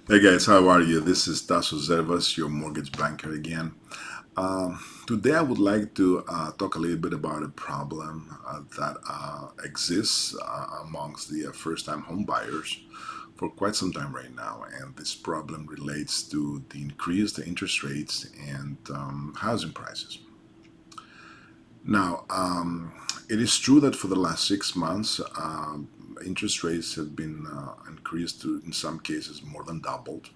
Hey guys, how are you? This is Tasso Zervas, your mortgage banker again. Today I would like to talk a little bit about a problem that exists amongst the first-time home buyers for quite some time right now. And this problem relates to the increased interest rates and housing prices. Now, it is true that for the last 6 months, interest rates have been increased to, in some cases, more than doubled,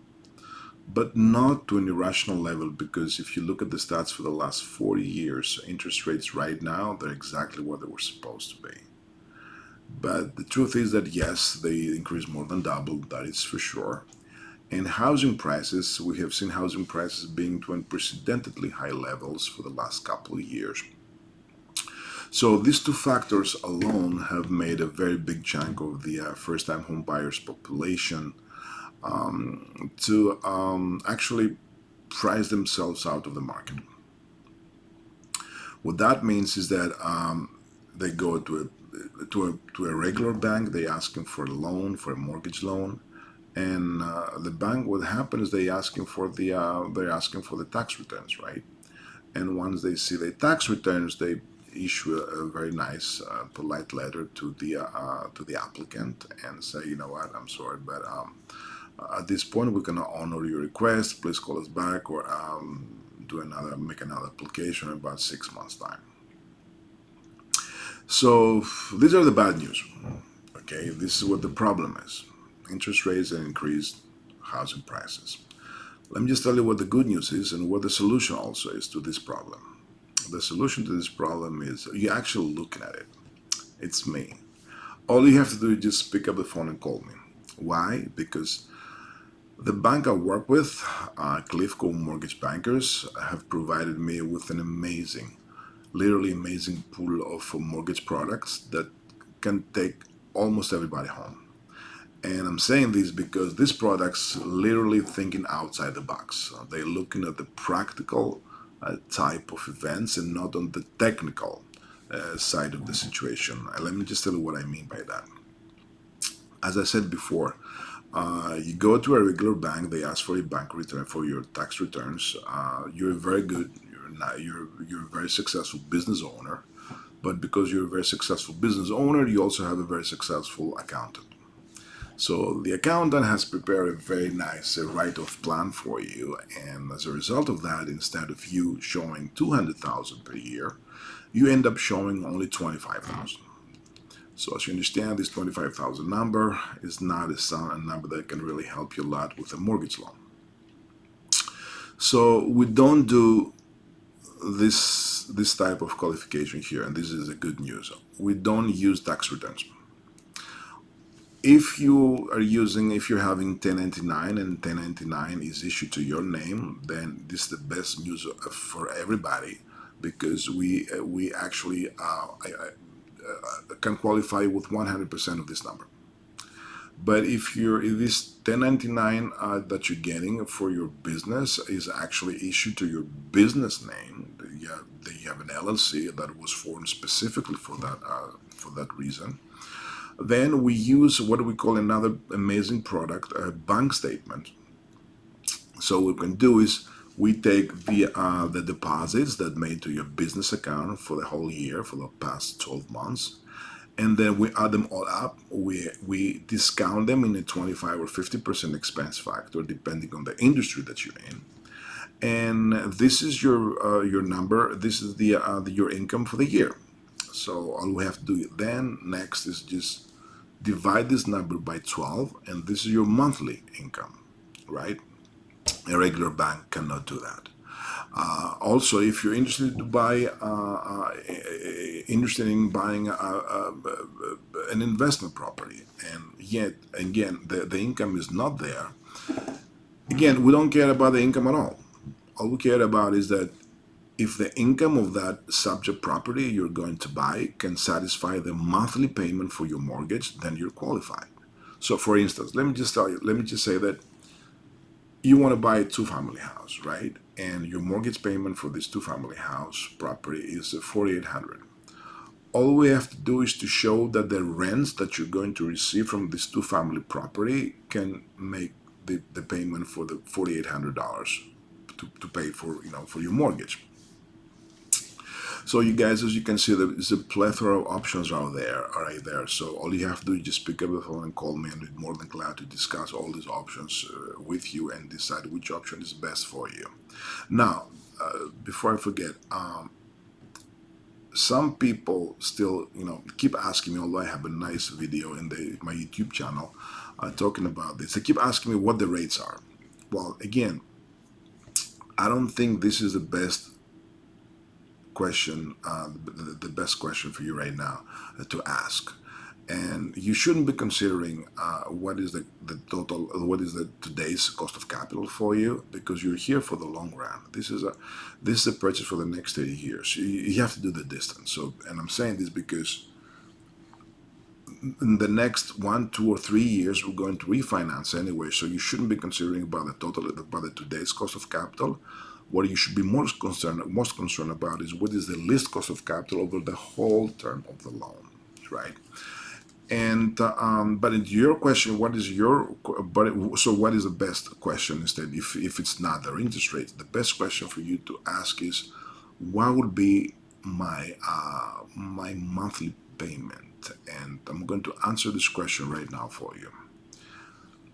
but not to an irrational level, because if you look at the stats for the last 40 years, interest rates right now, they're exactly what they were supposed to be. But the truth is that yes, they increased more than double, that is for sure. And housing prices, we have seen housing prices being to unprecedentedly high levels for the last couple of years. So these two factors alone have made a very big chunk of the first-time home buyers population to actually price themselves out of the market. What that means is that they go to a regular bank, they ask them for a loan, for a mortgage loan, and the bank, what happens is they're asking for the tax returns, right? And once they see the tax returns, they issue a very nice, polite letter to the applicant and say, you know what, I'm sorry, but at this point we're gonna honor your request. Please call us back or make another application in about 6 months time. So these are the bad news. Okay, this is what the problem is: interest rates and increased housing prices. Let me just tell you what the good news is and what the solution also is to this problem. The solution to this problem is you're actually looking at it. It's me. All you have to do is just pick up the phone and call me. Why? Because the bank I work with, Cliffco Mortgage Bankers, have provided me with an amazing, literally amazing pool of mortgage products that can take almost everybody home. And I'm saying this because these products literally thinking outside the box. They're looking at the practical type of events and not on the technical side of the situation. Let me just tell you what I mean by that. As I said before, you go to a regular bank, they ask for a bank return for your tax returns. You're very good. You're a very successful business owner, but because you're a very successful business owner, you also have a very successful accountant. So the accountant has prepared a very nice write-off plan for you, and as a result of that, instead of you showing 200,000 per year, you end up showing only 25,000. So as you understand, this 25,000 number is not a number that can really help you a lot with a mortgage loan. So we don't do this type of qualification here, and this is the good news. We don't use tax returns. If you're having 1099 and 1099 is issued to your name, then this is the best news for everybody, because we actually can qualify with 100% of this number. But if this 1099 that you're getting for your business is actually issued to your business name, you have an LLC that was formed specifically for that reason, then we use what we call another amazing product, a bank statement. So what we can do is we take the deposits that made to your business account for the whole year, for the past 12 months, and then we add them all up. We discount them in a 25 or 50% expense factor, depending on the industry that you're in. And this is your number. This is your income for the year. So all we have to do then next is just divide this number by 12, and this is your monthly income, right? A regular bank cannot do that. Also, if you're interested in buying an investment property, and yet again the income is not there, again we don't care about the income at all. All we care about is that if the income of that subject property you're going to buy can satisfy the monthly payment for your mortgage, then you're qualified. So, for instance, let me just say that you want to buy a two-family house, right? And your mortgage payment for this two-family house property is 4,800. All we have to do is to show that the rents that you're going to receive from this two-family property can make the payment for the $4,800 to pay for, for your mortgage. So you guys, as you can see, there's a plethora of options out there, right there. So all you have to do is just pick up the phone and call me, and we're more than glad to discuss all these options with you and decide which option is best for you. Now, before I forget, some people still, keep asking me, although I have a nice video in my YouTube channel talking about this, they keep asking me what the rates are. Well, again, I don't think this is the best question, the best question for you right now to ask. And you shouldn't be considering what is the total, what is the today's cost of capital for you, because you're here for the long run. This is a purchase for the next 30 years. You have to do the distance. So, and I'm saying this because in the next 1, 2, or 3 years, we're going to refinance anyway. So you shouldn't be considering about the today's cost of capital. What you should be most concerned about is what is the least cost of capital over the whole term of the loan, right? And but in your question, what is what is the best question instead? If it's not their interest rate, the best question for you to ask is, what would be my my monthly payment? And I'm going to answer this question right now for you.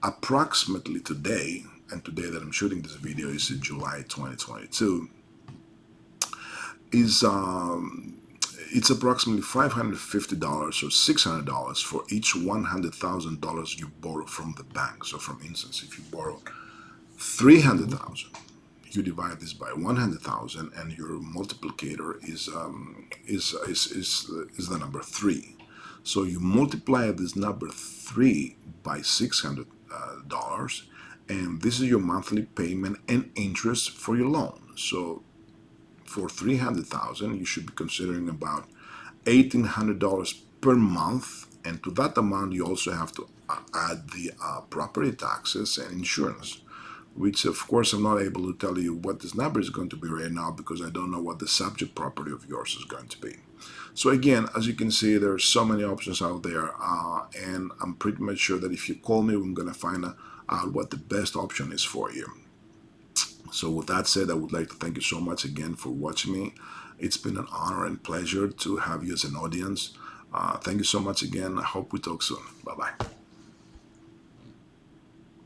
Approximately today, and today that I'm shooting this video is in July 2022, is it's approximately $550 or $600 for each $100,000 you borrow from the bank. So, for instance, if you borrow $300,000, you divide this by 100,000, and your multiplicator is the number 3. So you multiply this number 3 by $600, and this is your monthly payment and interest for your loan. So for $300,000, you should be considering about $1,800 per month, and to that amount, you also have to add the property taxes and insurance, which of course I'm not able to tell you what this number is going to be right now because I don't know what the subject property of yours is going to be. So again, as you can see, there are so many options out there, and I'm pretty much sure that if you call me, I'm going to find out what the best option is for you. So with that said, I would like to thank you so much again for watching me. It's been an honor and pleasure to have you as an audience. Thank you so much again. I hope we talk soon. Bye-bye.